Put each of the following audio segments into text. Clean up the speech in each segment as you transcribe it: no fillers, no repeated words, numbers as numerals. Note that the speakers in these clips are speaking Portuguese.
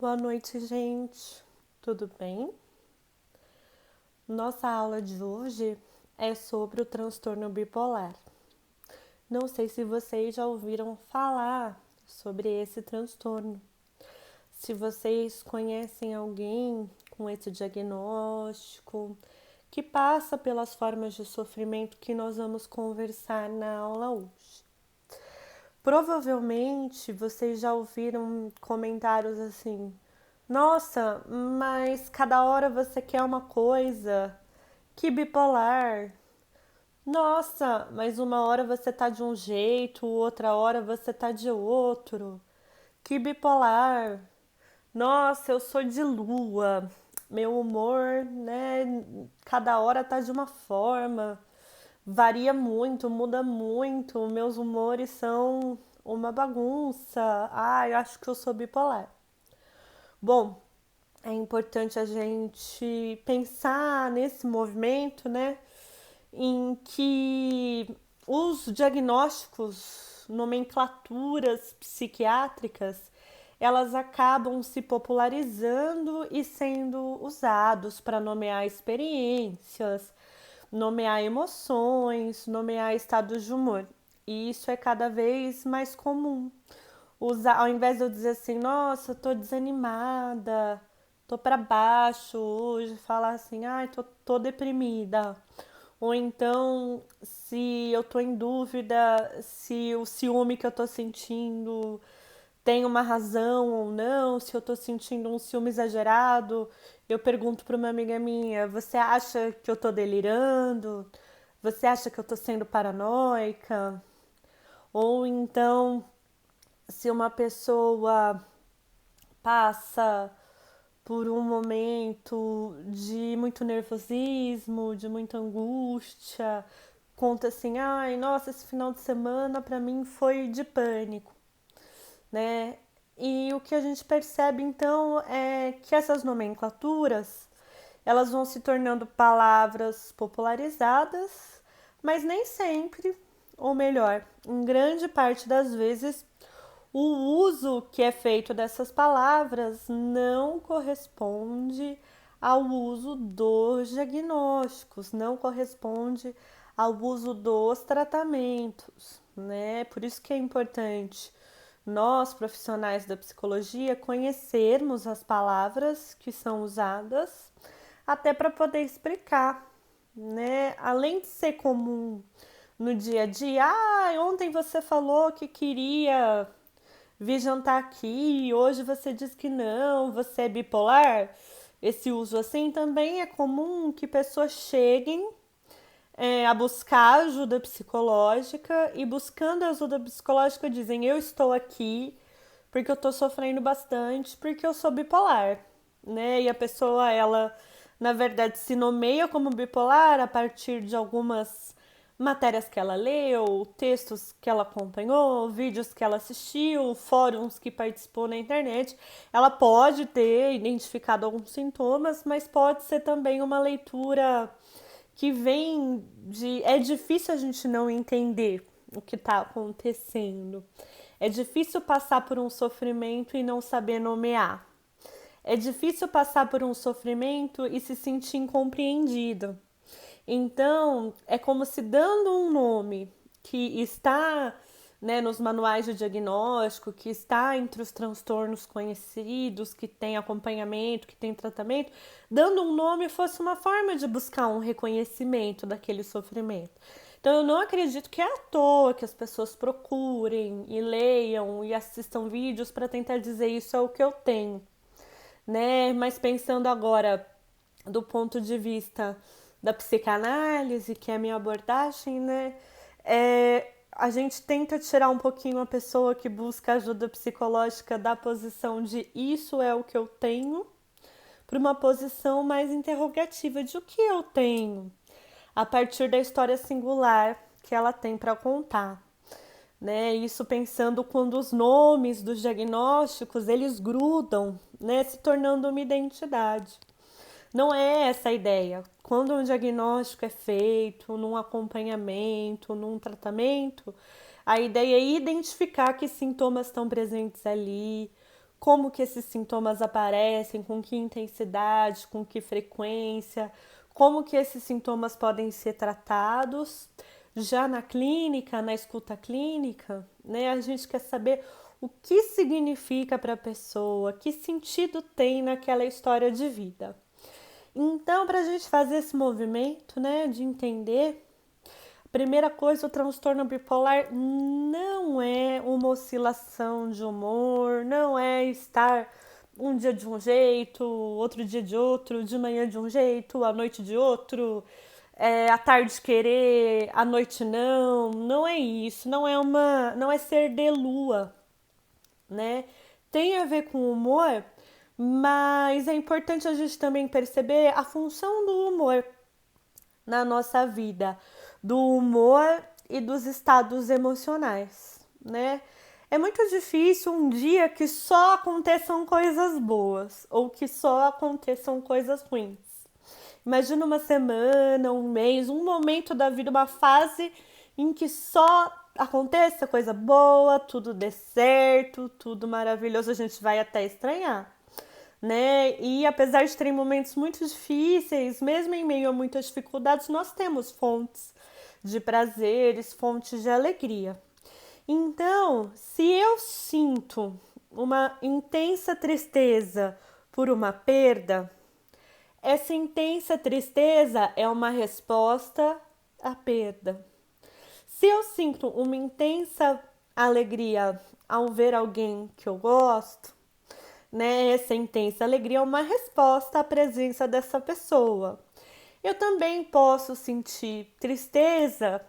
Boa noite, gente. Tudo bem? Nossa aula de hoje é sobre o transtorno bipolar. Não sei se vocês já ouviram falar sobre esse transtorno. Se vocês conhecem alguém com esse diagnóstico, que passa pelas formas de sofrimento que nós vamos conversar na aula hoje. Provavelmente vocês já ouviram comentários assim: nossa, mas cada hora você quer uma coisa, que bipolar. Nossa, mas uma hora você tá de um jeito, outra hora você tá de outro. Que bipolar. Nossa, eu sou de lua. Meu humor, né, cada hora tá de uma forma. Varia muito, muda muito. Meus humores são uma bagunça. Ah, eu acho que eu sou bipolar. Bom, é importante a gente pensar nesse movimento, né, em que os diagnósticos, nomenclaturas psiquiátricas, elas acabam se popularizando e sendo usados para nomear experiências, nomear emoções, nomear estados de humor. E isso é cada vez mais comum. Usar, ao invés de eu dizer assim, nossa, tô desanimada, tô para baixo hoje, falar assim, ai, tô deprimida. Ou então, se eu tô em dúvida se o ciúme que eu tô sentindo tem uma razão ou não, se eu tô sentindo um ciúme exagerado, eu pergunto para uma amiga minha: você acha que eu tô delirando? Você acha que eu tô sendo paranoica? Ou então, se uma pessoa passa por um momento de muito nervosismo, de muita angústia, conta assim: ai, nossa, esse final de semana para mim foi de pânico, né? E o que a gente percebe então é que essas nomenclaturas, elas vão se tornando palavras popularizadas, mas nem sempre, ou melhor, em grande parte das vezes, o uso que é feito dessas palavras não corresponde ao uso dos diagnósticos, não corresponde ao uso dos tratamentos, né? Por isso que é importante nós, profissionais da psicologia, conhecermos as palavras que são usadas, até para poder explicar, né? Além de ser comum no dia a dia, ontem você falou que queria vir jantar aqui, hoje você diz que não, você é bipolar. Esse uso assim também é comum que pessoas cheguem a buscar ajuda psicológica e buscando ajuda psicológica dizem: eu estou aqui porque eu estou sofrendo bastante, porque eu sou bipolar, né? E a pessoa, ela, na verdade, se nomeia como bipolar a partir de algumas matérias que ela leu, textos que ela acompanhou, vídeos que ela assistiu, fóruns que participou na internet. Ela pode ter identificado alguns sintomas, mas pode ser também uma leitura que vem de. É difícil a gente não entender o que está acontecendo. É difícil passar por um sofrimento e não saber nomear. É difícil passar por um sofrimento e se sentir incompreendido. Então, é como se dando um nome que está, né, nos manuais de diagnóstico, que está entre os transtornos conhecidos, que tem acompanhamento, que tem tratamento, dando um nome fosse uma forma de buscar um reconhecimento daquele sofrimento. Então, eu não acredito que é à toa que as pessoas procurem e leiam e assistam vídeos para tentar dizer isso é o que eu tenho, né? Mas pensando agora do ponto de vista da psicanálise, que é a minha abordagem, né? A gente tenta tirar um pouquinho a pessoa que busca ajuda psicológica da posição de isso é o que eu tenho, para uma posição mais interrogativa de o que eu tenho, a partir da história singular que ela tem para contar. Né? Isso pensando quando os nomes dos diagnósticos eles grudam, né? Se tornando uma identidade. Não é essa a ideia. Quando um diagnóstico é feito, num acompanhamento, num tratamento, a ideia é identificar que sintomas estão presentes ali, como que esses sintomas aparecem, com que intensidade, com que frequência, como que esses sintomas podem ser tratados. Já na clínica, na escuta clínica, né, a gente quer saber o que significa para a pessoa, que sentido tem naquela história de vida. Então, para a gente fazer esse movimento, né, de entender, primeira coisa, o transtorno bipolar não é uma oscilação de humor, não é estar um dia de um jeito, outro dia de outro, de manhã de um jeito, à noite de outro, à tarde querer, à noite não é isso, não é ser de lua, né? Tem a ver com o humor, mas é importante a gente também perceber a função do humor na nossa vida, do humor e dos estados emocionais, né? É muito difícil um dia que só aconteçam coisas boas ou que só aconteçam coisas ruins. Imagina uma semana, um mês, um momento da vida, uma fase em que só aconteça coisa boa, tudo dê certo, tudo maravilhoso, a gente vai até estranhar, né? E apesar de terem momentos muito difíceis, mesmo em meio a muitas dificuldades, nós temos fontes de prazeres, fontes de alegria. Então, se eu sinto uma intensa tristeza por uma perda, essa intensa tristeza é uma resposta à perda. Se eu sinto uma intensa alegria ao ver alguém que eu gosto, né, essa intensa alegria é uma resposta à presença dessa pessoa. Eu também posso sentir tristeza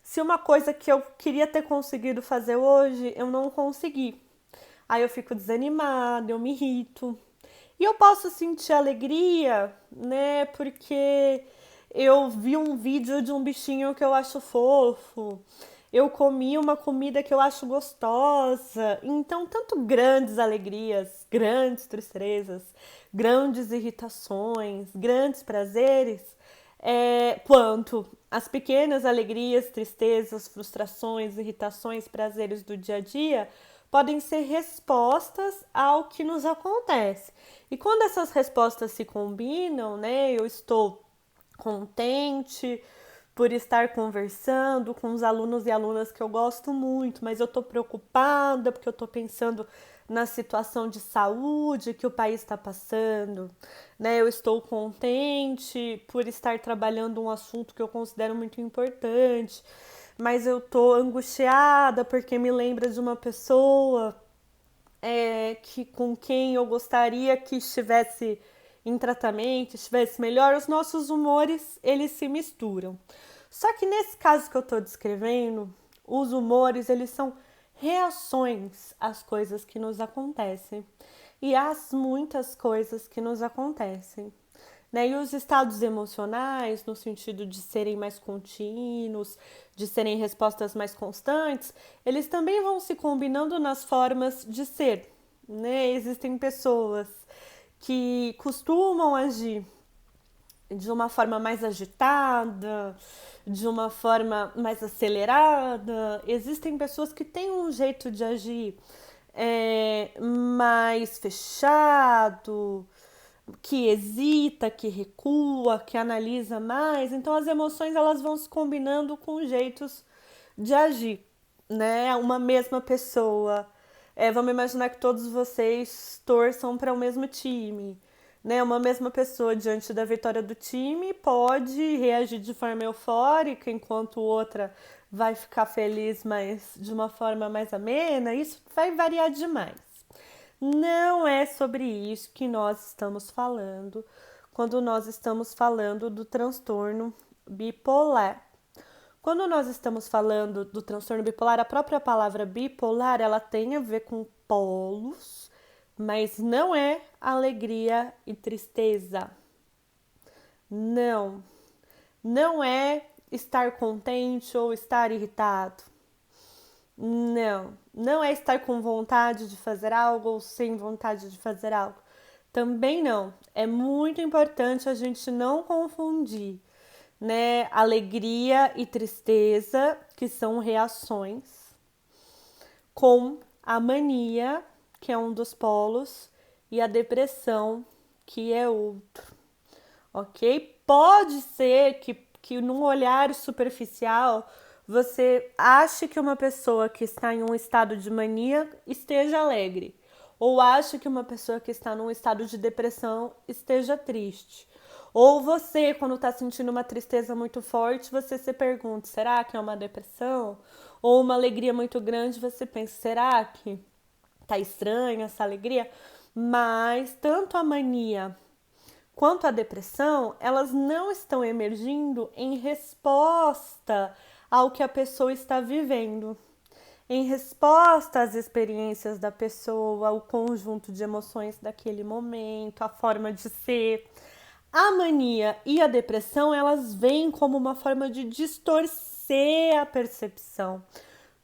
se uma coisa que eu queria ter conseguido fazer hoje eu não consegui. Aí eu fico desanimada, eu me irrito. E eu posso sentir alegria, né? Porque eu vi um vídeo de um bichinho que eu acho fofo. Eu comi uma comida que eu acho gostosa. Então, tanto grandes alegrias, grandes tristezas, grandes irritações, grandes prazeres, quanto as pequenas alegrias, tristezas, frustrações, irritações, prazeres do dia a dia podem ser respostas ao que nos acontece. E quando essas respostas se combinam, né, eu estou contente por estar conversando com os alunos e alunas que eu gosto muito, mas eu estou preocupada porque eu estou pensando na situação de saúde que o país está passando, né? Eu estou contente por estar trabalhando um assunto que eu considero muito importante, mas eu tô angustiada porque me lembra de uma pessoa que com quem eu gostaria que estivesse em tratamento, estivesse melhor. Os nossos humores, eles se misturam. Só que nesse caso que eu tô descrevendo, os humores, eles são reações às coisas que nos acontecem e às muitas coisas que nos acontecem. Né? E os estados emocionais, no sentido de serem mais contínuos, de serem respostas mais constantes, eles também vão se combinando nas formas de ser. Né? Existem pessoas que costumam agir de uma forma mais agitada, de uma forma mais acelerada. Existem pessoas que têm um jeito de agir mais fechado, que hesita, que recua, que analisa mais. Então as emoções elas vão se combinando com jeitos de agir, né? Uma mesma pessoa. Vamos imaginar que todos vocês torçam para o mesmo time. Né, uma mesma pessoa diante da vitória do time pode reagir de forma eufórica, enquanto outra vai ficar feliz, mas de uma forma mais amena. Isso vai variar demais. Não é sobre isso que nós estamos falando quando nós estamos falando do transtorno bipolar. Quando nós estamos falando do transtorno bipolar, a própria palavra bipolar, ela tem a ver com polos, mas não é alegria e tristeza. Não. Não é estar contente ou estar irritado. Não é estar com vontade de fazer algo ou sem vontade de fazer algo. Também não. É muito importante a gente não confundir, né, alegria e tristeza, que são reações, com a mania, que é um dos polos, e a depressão, que é outro, ok? Pode ser que num olhar superficial você ache que uma pessoa que está em um estado de mania esteja alegre, ou ache que uma pessoa que está num estado de depressão esteja triste. Ou você, quando está sentindo uma tristeza muito forte, você se pergunta, será que é uma depressão? Ou uma alegria muito grande, você pensa, será que tá estranha essa alegria? Mas tanto a mania quanto a depressão, elas não estão emergindo em resposta ao que a pessoa está vivendo, em resposta às experiências da pessoa, ao conjunto de emoções daquele momento, a forma de ser. A mania e a depressão, elas vêm como uma forma de distorcer a percepção,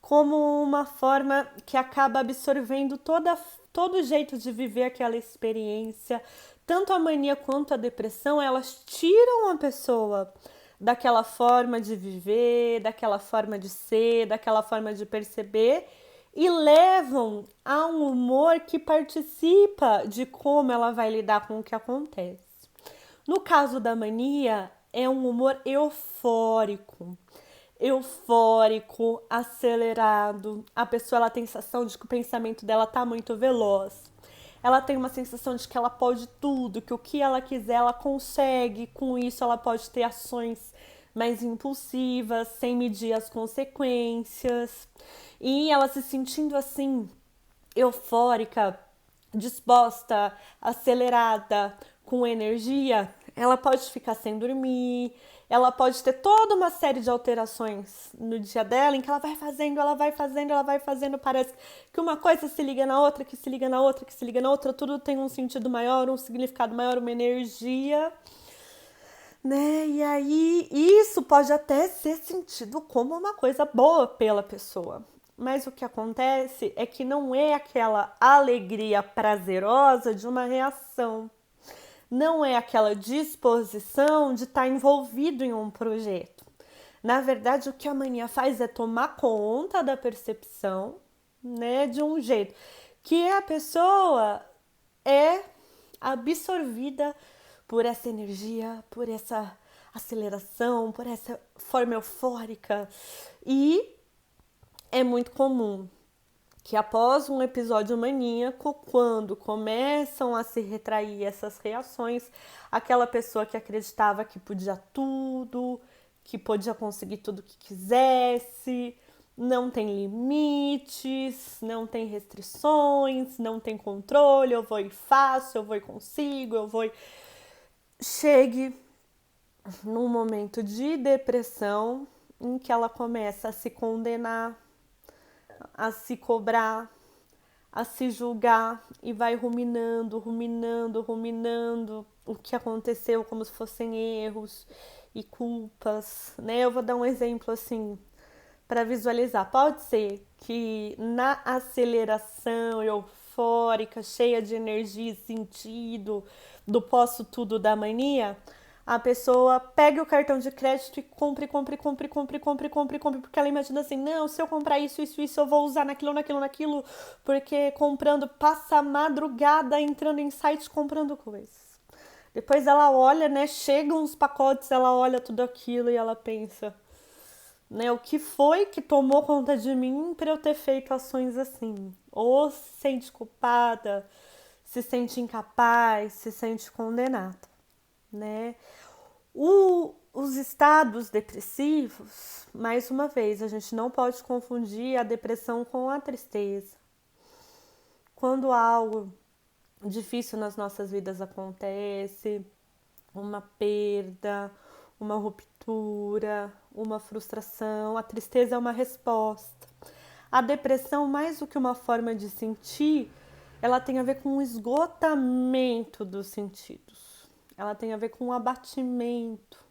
como uma forma que acaba absorvendo todo o jeito de viver aquela experiência. Tanto a mania quanto a depressão, elas tiram a pessoa daquela forma de viver, daquela forma de ser, daquela forma de perceber e levam a um humor que participa de como ela vai lidar com o que acontece. No caso da mania, é um humor eufórico, acelerado. A pessoa ela tem a sensação de que o pensamento dela tá muito veloz. Ela tem uma sensação de que ela pode tudo, que o que ela quiser ela consegue. Com isso, ela pode ter ações mais impulsivas, sem medir as consequências. E ela se sentindo assim, eufórica, disposta, acelerada, com energia, ela pode ficar sem dormir, ela pode ter toda uma série de alterações no dia dela, em que ela vai fazendo, ela vai fazendo, ela vai fazendo, parece que uma coisa se liga na outra, que se liga na outra, que se liga na outra, tudo tem um sentido maior, um significado maior, uma energia, né? E aí isso pode até ser sentido como uma coisa boa pela pessoa. Mas o que acontece é que não é aquela alegria prazerosa de uma reação. Não é aquela disposição de estar envolvido em um projeto. Na verdade, o que a mania faz é tomar conta da percepção, né, de um jeito que a pessoa é absorvida por essa energia, por essa aceleração, por essa forma eufórica. E é muito comum que após um episódio maníaco, quando começam a se retrair essas reações, aquela pessoa que acreditava que podia tudo, que podia conseguir tudo o que quisesse, não tem limites, não tem restrições, não tem controle, eu vou e faço, eu vou e consigo, eu vou e... Chegue num momento de depressão em que ela começa a se condenar, a se cobrar, a se julgar e vai ruminando o que aconteceu como se fossem erros e culpas, né? Eu vou dar um exemplo assim para visualizar. Pode ser que na aceleração eufórica, cheia de energia e sentido do posso tudo da mania, a pessoa pega o cartão de crédito e compre, porque ela imagina assim, não, se eu comprar isso, eu vou usar naquilo, porque comprando, passa a madrugada entrando em sites comprando coisas. Depois ela olha, né, chegam uns pacotes, ela olha tudo aquilo e ela pensa, né, o que foi que tomou conta de mim para eu ter feito ações assim? Ou se sente culpada, se sente incapaz, se sente condenada, né? Os estados depressivos, mais uma vez, a gente não pode confundir a depressão com a tristeza. Quando algo difícil nas nossas vidas acontece, uma perda, uma ruptura, uma frustração, a tristeza é uma resposta. A depressão, mais do que uma forma de sentir, ela tem a ver com o esgotamento dos sentidos. Ela tem a ver com o abatimento,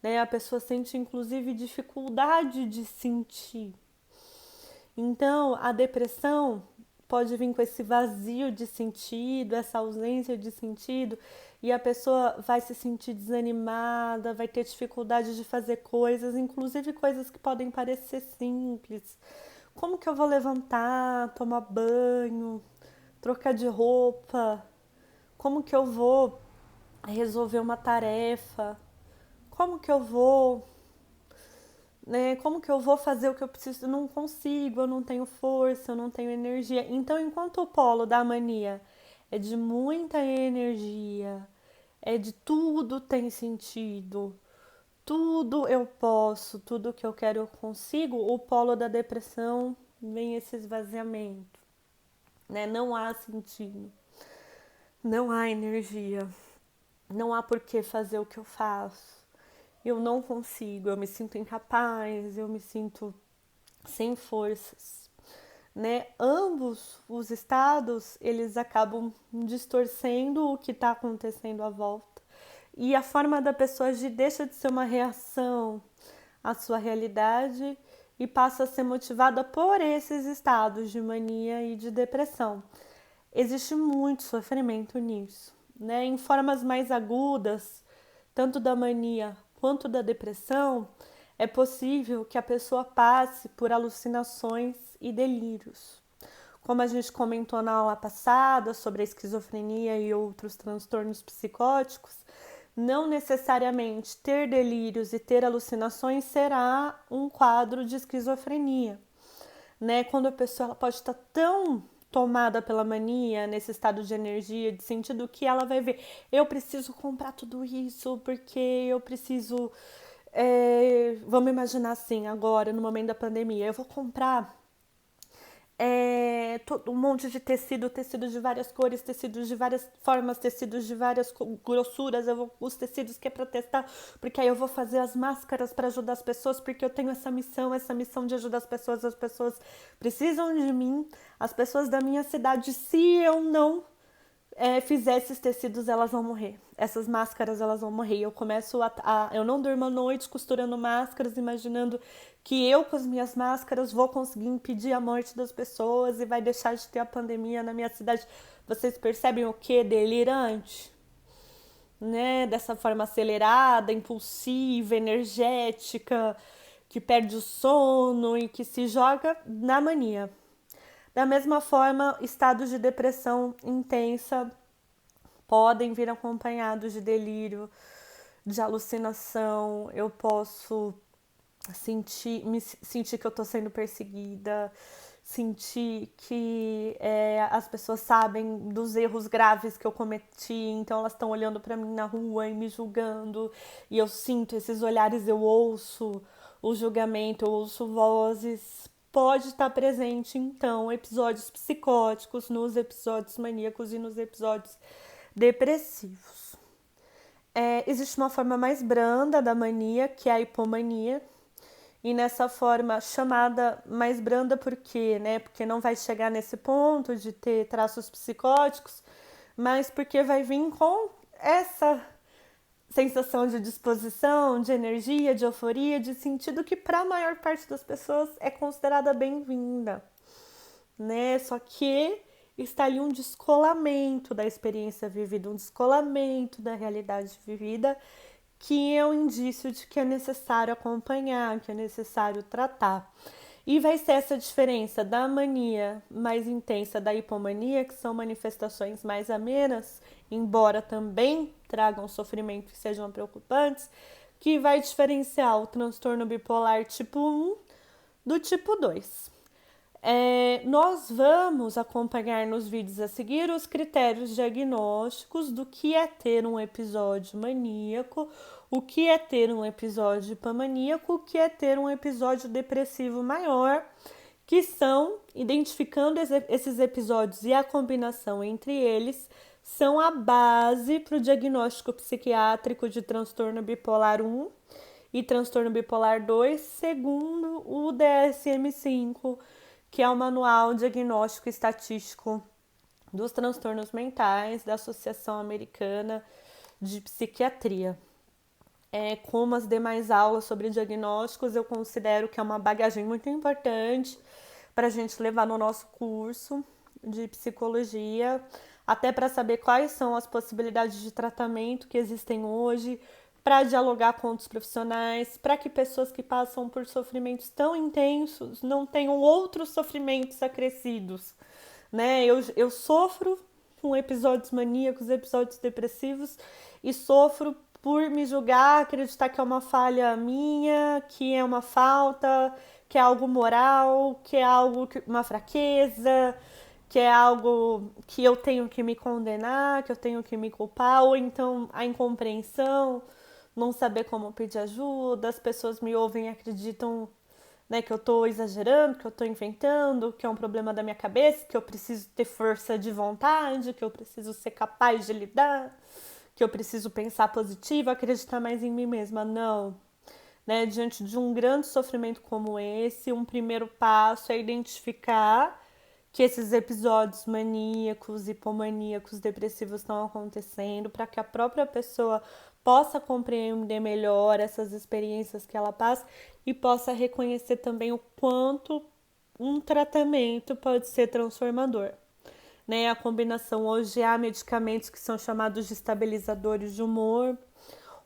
né? A pessoa sente inclusive dificuldade de sentir. Então, a depressão pode vir com esse vazio de sentido, essa ausência de sentido, e a pessoa vai se sentir desanimada, vai ter dificuldade de fazer coisas, inclusive coisas que podem parecer simples. Como que eu vou levantar, tomar banho, trocar de roupa? Como que eu vou resolver uma tarefa? Como que eu vou, né? Como que eu vou fazer o que eu preciso? Eu não consigo, eu não tenho força, eu não tenho energia. Então, enquanto o polo da mania é de muita energia, é de tudo tem sentido, tudo eu posso, tudo que eu quero eu consigo, o polo da depressão vem esse esvaziamento, né? Não há sentido, não há energia, não há por que fazer o que eu faço. Eu não consigo, eu me sinto incapaz, eu me sinto sem forças, né? Ambos os estados, eles acabam distorcendo o que está acontecendo à volta. E a forma da pessoa agir deixa de ser uma reação à sua realidade e passa a ser motivada por esses estados de mania e de depressão. Existe muito sofrimento nisso, né? Em formas mais agudas, tanto da mania quanto da depressão, é possível que a pessoa passe por alucinações e delírios. Como a gente comentou na aula passada sobre a esquizofrenia e outros transtornos psicóticos, não necessariamente ter delírios e ter alucinações será um quadro de esquizofrenia, né? Quando a pessoa ela pode estar tão tomada pela mania, nesse estado de energia, de sentido que ela vai ver, eu preciso comprar tudo isso porque eu preciso, vamos imaginar assim, agora no momento da pandemia, eu vou comprar um monte de tecido, tecidos de várias cores, tecidos de várias formas, tecidos de várias grossuras, os tecidos que é para testar, porque aí eu vou fazer as máscaras para ajudar as pessoas, porque eu tenho essa missão de ajudar as pessoas precisam de mim, as pessoas da minha cidade, se eu não fizer esses tecidos, elas vão morrer. Essas máscaras, elas vão morrer. Eu começo eu não durmo à noite costurando máscaras, imaginando que eu, com as minhas máscaras, vou conseguir impedir a morte das pessoas e vai deixar de ter a pandemia na minha cidade. Vocês percebem o que? Delirante, né? Dessa forma acelerada, impulsiva, energética, que perde o sono e que se joga na mania. Da mesma forma, estados de depressão intensa podem vir acompanhados de delírio, de alucinação. Eu posso sentir que eu estou sendo perseguida, sentir que as pessoas sabem dos erros graves que eu cometi, então elas estão olhando para mim na rua e me julgando, e eu sinto esses olhares, eu ouço o julgamento, eu ouço vozes. Pode estar presente, então, episódios psicóticos nos episódios maníacos e nos episódios depressivos. Existe uma forma mais branda da mania, que é a hipomania, e nessa forma chamada mais branda por quê, né? Porque não vai chegar nesse ponto de ter traços psicóticos, mas porque vai vir com essa sensação de disposição, de energia, de euforia, de sentido que para a maior parte das pessoas é considerada bem-vinda, né? Só que está ali um descolamento da experiência vivida, um descolamento da realidade vivida, que é um indício de que é necessário acompanhar, que é necessário tratar. E vai ser essa diferença da mania mais intensa da hipomania, que são manifestações mais amenas, embora também tragam sofrimento e sejam preocupantes, que vai diferenciar o transtorno bipolar tipo 1 do tipo 2. Nós vamos acompanhar nos vídeos a seguir os critérios diagnósticos do que é ter um episódio maníaco, o que é ter um episódio hipomaníaco, o que é ter um episódio depressivo maior, que são, identificando esses episódios e a combinação entre eles, são a base para o diagnóstico psiquiátrico de transtorno bipolar 1 e transtorno bipolar 2, segundo o DSM-5, que é o Manual Diagnóstico Estatístico dos Transtornos Mentais da Associação Americana de Psiquiatria. Como as demais aulas sobre diagnósticos, eu considero que é uma bagagem muito importante para a gente levar no nosso curso de psicologia, até para saber quais são as possibilidades de tratamento que existem hoje, para dialogar com outros profissionais, para que pessoas que passam por sofrimentos tão intensos não tenham outros sofrimentos acrescidos, né? Eu sofro com episódios maníacos, episódios depressivos e sofro por me julgar, acreditar que é uma falha minha, que é uma falta, que é algo moral, que é algo, uma fraqueza, que é algo que eu tenho que me condenar, que eu tenho que me culpar, ou então a incompreensão, não saber como pedir ajuda, as pessoas me ouvem e acreditam, né, que eu tô exagerando, que eu tô inventando, que é um problema da minha cabeça, que eu preciso ter força de vontade, que eu preciso ser capaz de lidar, que eu preciso pensar positivo, acreditar mais em mim mesma. Não, né? Diante de um grande sofrimento como esse, um primeiro passo é identificar que esses episódios maníacos, hipomaníacos, depressivos estão acontecendo, para que a própria pessoa possa compreender melhor essas experiências que ela passa e possa reconhecer também o quanto um tratamento pode ser transformador. Né? A combinação hoje há medicamentos que são chamados de estabilizadores de humor.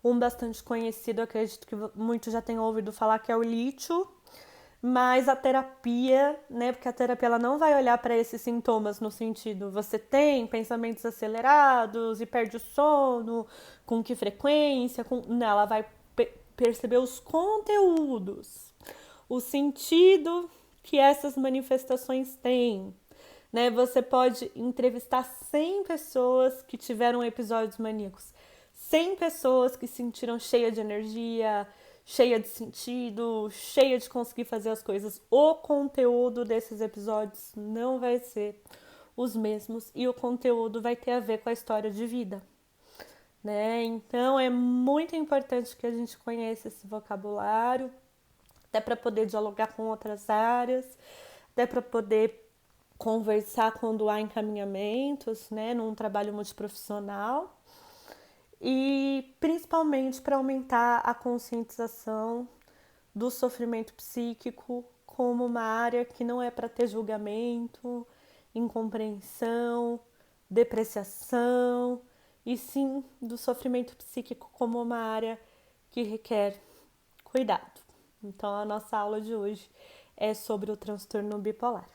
Um bastante conhecido, acredito que muitos já tenham ouvido falar, que é o lítio. Mas a terapia, né? Porque a terapia ela não vai olhar para esses sintomas no sentido, você tem pensamentos acelerados e perde o sono, com que frequência, não, ela vai perceber os conteúdos, o sentido que essas manifestações têm. Né? Você pode entrevistar 100 pessoas que tiveram episódios maníacos, 100 pessoas que se sentiram cheia de energia, cheia de sentido, cheia de conseguir fazer as coisas. O conteúdo desses episódios não vai ser os mesmos e o conteúdo vai ter a ver com a história de vida. Né? Então é muito importante que a gente conheça esse vocabulário, até para poder dialogar com outras áreas, até para poder conversar quando há encaminhamentos, né, num trabalho multiprofissional e principalmente para aumentar a conscientização do sofrimento psíquico como uma área que não é para ter julgamento, incompreensão, depreciação, e sim do sofrimento psíquico como uma área que requer cuidado. Então, a nossa aula de hoje é sobre o transtorno bipolar.